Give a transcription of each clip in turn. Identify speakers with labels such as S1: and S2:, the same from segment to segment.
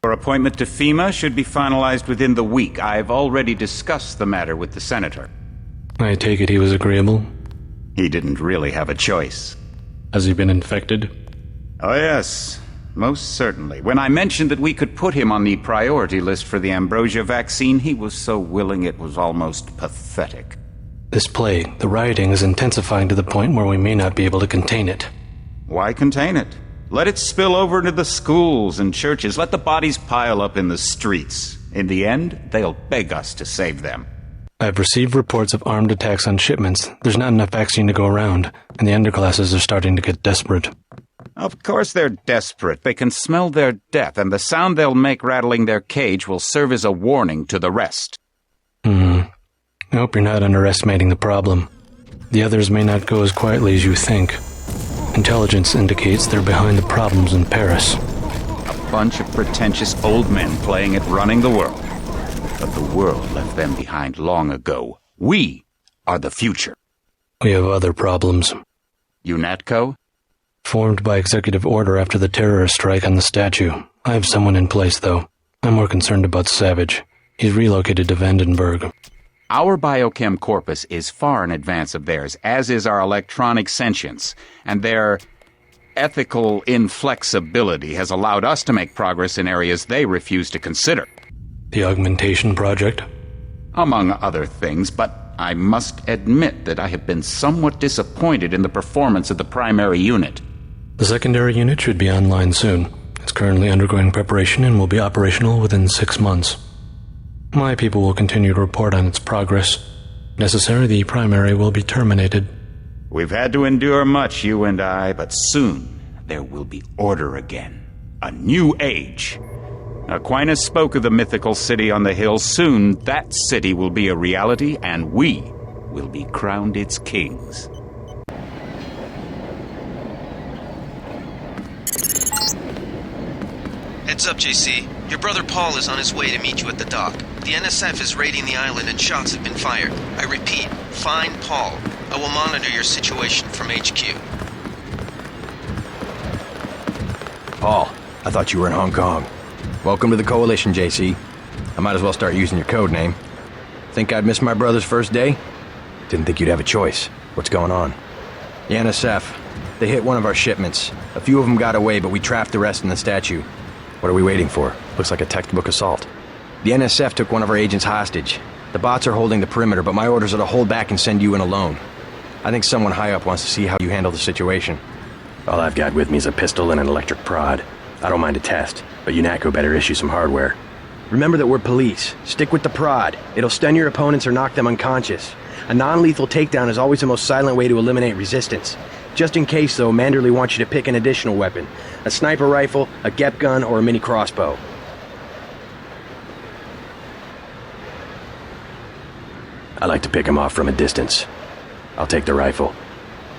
S1: Your appointment to FEMA should be finalized within the week. I've already discussed the matter with the senator.
S2: I take it he was agreeable?
S1: He didn't really have a choice.
S2: Has he been infected?
S1: Oh yes, most certainly. When I mentioned that we could put him on the priority list for the ambrosia vaccine, he was so willing it was almost pathetic.
S2: This plague, the rioting, is intensifying to the point where we may not be able to contain it.
S1: Why contain it? Let it spill over into the schools and churches. Let the bodies pile up in the streets. In the end, they'll beg us to save them.
S2: I've received reports of armed attacks on shipments. There's not enough vaccine to go around, and the underclasses are starting to get desperate.
S1: Of course they're desperate. They can smell their death, and the sound they'll make rattling their cage will serve as a warning to the rest.
S2: I hope you're not underestimating the problem. The others may not go as quietly as you think. Intelligence indicates they're behind the problems in Paris.
S1: A bunch of pretentious old men playing at running the world. But the world left them behind long ago. We are the future.
S2: We have other problems.
S1: UNATCO?
S2: Formed by executive order after the terrorist strike on the statue. I have someone in place, though. I'm more concerned about Savage. He's relocated to Vandenberg.
S1: Our biochem corpus is far in advance of theirs, as is our electronic sentience, and their ethical inflexibility has allowed us to make progress in areas they refuse to consider.
S2: The augmentation project?
S1: Among other things, but I must admit that I have been somewhat disappointed in the performance of the primary unit.
S2: The secondary unit should be online soon. It's currently undergoing preparation and will be operational within 6 months. My people will continue to report on its progress. If necessary, the primary will be terminated.
S1: We've had to endure much, you and I, but soon there will be order again. A new age. Aquinas spoke of the mythical city on the hill. Soon that city will be a reality, and we will be crowned its kings.
S3: Heads up, JC. Your brother Paul is on his way to meet you at the dock. The NSF is raiding the island and shots have been fired. I repeat, find Paul. I will monitor your situation from HQ.
S4: Paul, I thought you were in Hong Kong. Welcome to the Coalition, JC. I might as well start using your code name. Think I'd miss my brother's first day? Didn't think you'd have a choice. What's going on? The NSF. They hit one of our shipments. A few of them got away, but we trapped the rest in the statue. What are we waiting for? Looks like a textbook assault. The NSF took one of our agents hostage. The bots are holding the perimeter, but my orders are to hold back and send you in alone. I think someone high up wants to see how you handle the situation. All I've got with me is a pistol and an electric prod. I don't mind a test, but UNATCO better issue some hardware. Remember that we're police. Stick with the prod. It'll stun your opponents or knock them unconscious. A non-lethal takedown is always the most silent way to eliminate resistance. Just in case, though, Manderley wants you to pick an additional weapon. A sniper rifle, a GEP gun, or a mini crossbow. I like to pick him off from a distance. I'll take the rifle.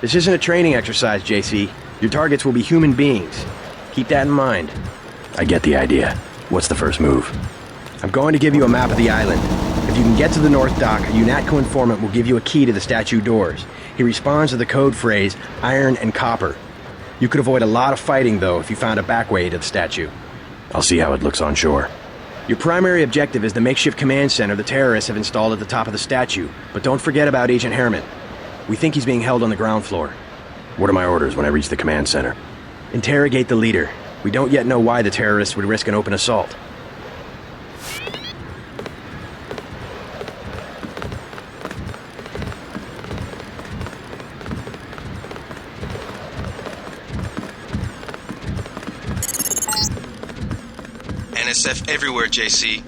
S4: This isn't a training exercise, JC. Your targets will be human beings. Keep that in mind. I get the idea. What's the first move? I'm going to give you a map of the island. If you can get to the North Dock, a UNATCO informant will give you a key to the statue doors. He responds to the code phrase, iron and copper. You could avoid a lot of fighting, though, if you found a back way to the statue. I'll see how it looks on shore. Your primary objective is the makeshift command center the terrorists have installed at the top of the statue, but don't forget about Agent Herman. We think he's being held on the ground floor. What are my orders when I reach the command center? Interrogate the leader. We don't yet know why the terrorists would risk an open assault.
S3: NSF everywhere, JC.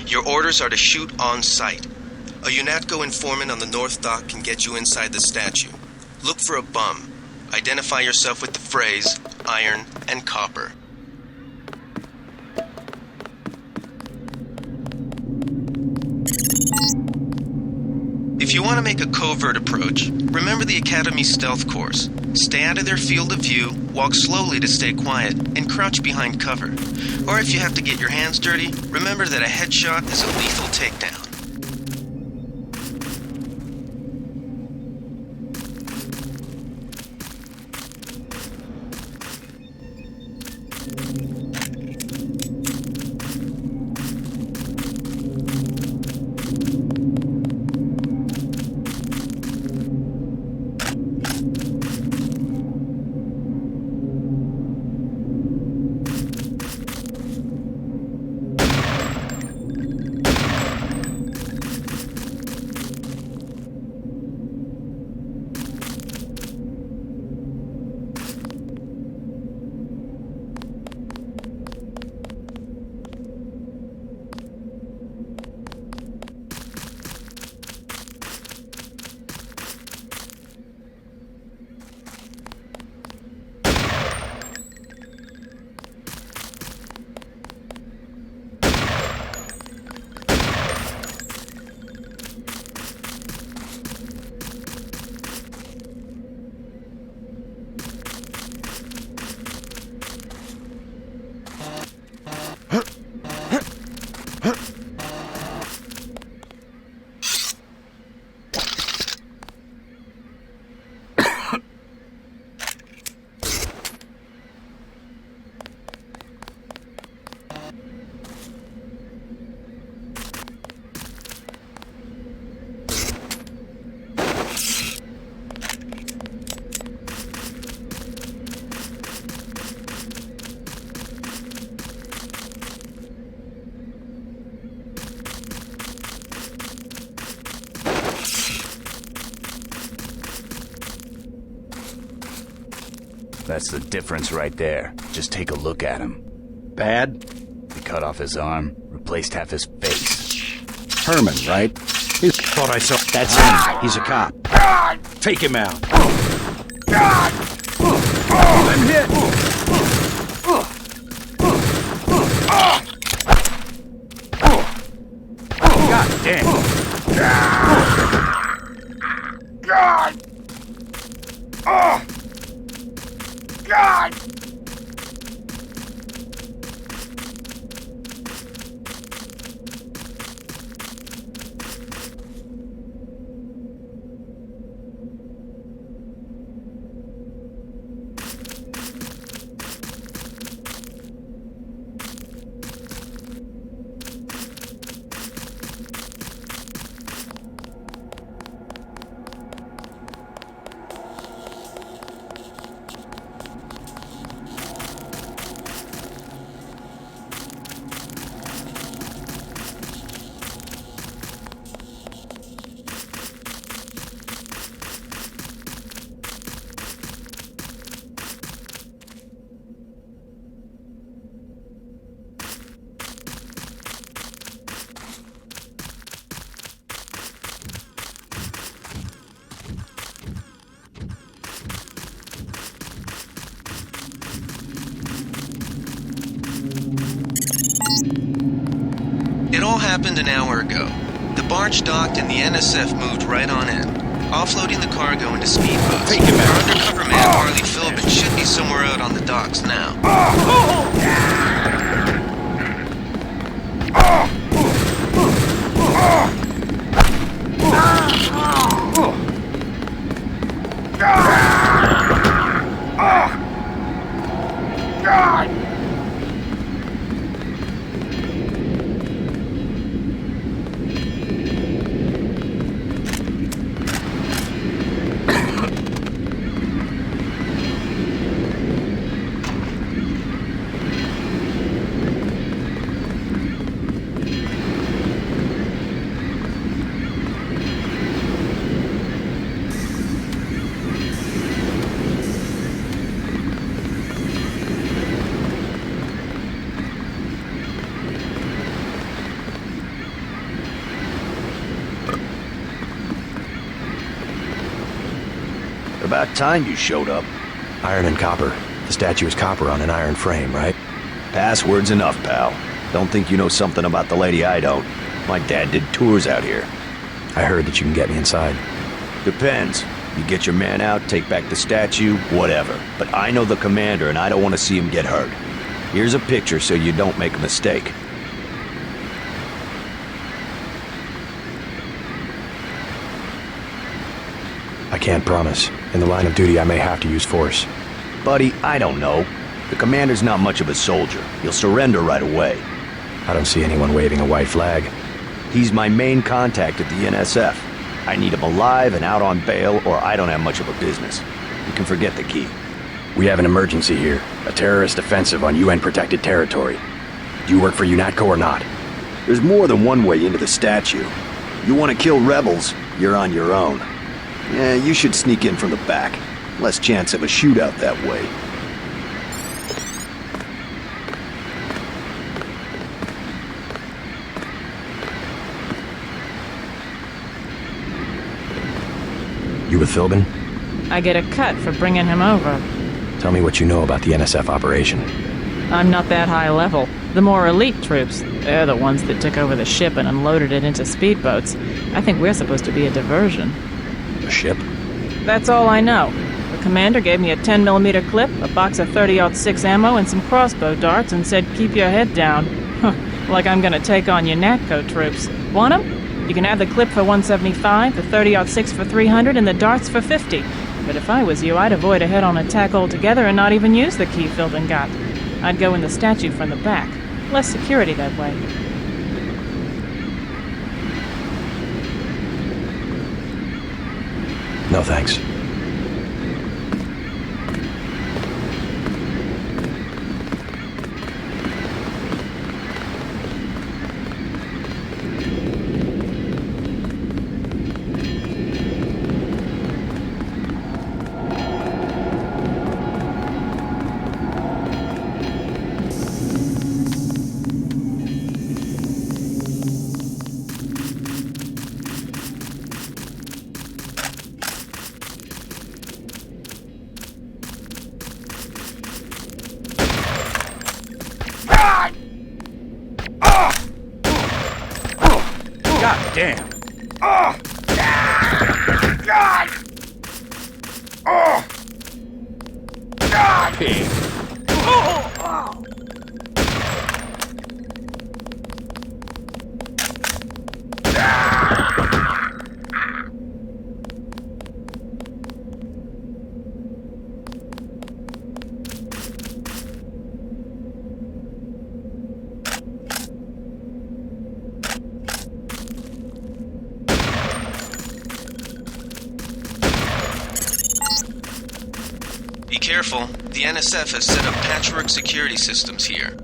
S3: Your orders are to shoot on sight. A UNATCO informant on the North Dock can get you inside the statue. Look for a bum. Identify yourself with the phrase, iron and copper. If you want to make a covert approach, remember the Academy stealth course. Stay out of their field of view, walk slowly to stay quiet, and crouch behind cover. Or if you have to get your hands dirty, remember that a headshot is a lethal takedown.
S5: That's the difference right there. Just take a look at him.
S6: Bad?
S5: He cut off his arm, replaced half his face.
S6: Herman, right? Thought I saw... That's him. He's a cop. Take him out. I'm hit! God damn!
S3: It all happened an hour ago. The barge docked and the NSF moved right on in, offloading the cargo into speedboats. Our undercover man, Harley Philbin, should be somewhere out on the docks now.
S6: About time you showed up.
S4: Iron and copper. The statue is copper on an iron frame, right?
S6: Password's enough, pal. Don't think you know something about the lady I don't. My dad did tours out here.
S4: I heard that you can get me inside.
S6: Depends. You get your man out, take back the statue, whatever. But I know the commander and I don't want to see him get hurt. Here's a picture so you don't make a mistake.
S4: I can't promise. In the line of duty, I may have to use force.
S6: Buddy, I don't know. The commander's not much of a soldier. He'll surrender right away.
S4: I don't see anyone waving a white flag.
S6: He's my main contact at the NSF. I need him alive and out on bail, or I don't have much of a business. You can forget the key.
S4: We have an emergency here. A terrorist offensive on UN-protected territory. Do you work for UNATCO or not?
S6: There's more than one way into the statue. You want to kill rebels, you're on your own. Yeah, you should sneak in from the back. Less chance of a shootout that way.
S4: You with Philbin?
S7: I get a cut for bringing him over.
S4: Tell me what you know about the NSF operation.
S7: I'm not that high level. The more elite troops, they're the ones that took over the ship and unloaded it into speedboats. I think we're supposed to be a diversion.
S4: A ship?
S7: That's all I know. The commander gave me a 10mm clip, a box of 30-06 ammo, and some crossbow darts and said, keep your head down. Like I'm gonna take on your NATCO troops. Want 'em? You can have the clip for 175, the 30-06 for 300, and the darts for 50. But if I was you, I'd avoid a head-on attack altogether and not even use the key Philbin got. I'd go in the statue from the back. Less security that way.
S4: No thanks.
S1: God damn. Oh! God! Oh! God!
S5: Pig.
S3: Be careful. The NSF has set up patchwork security systems here.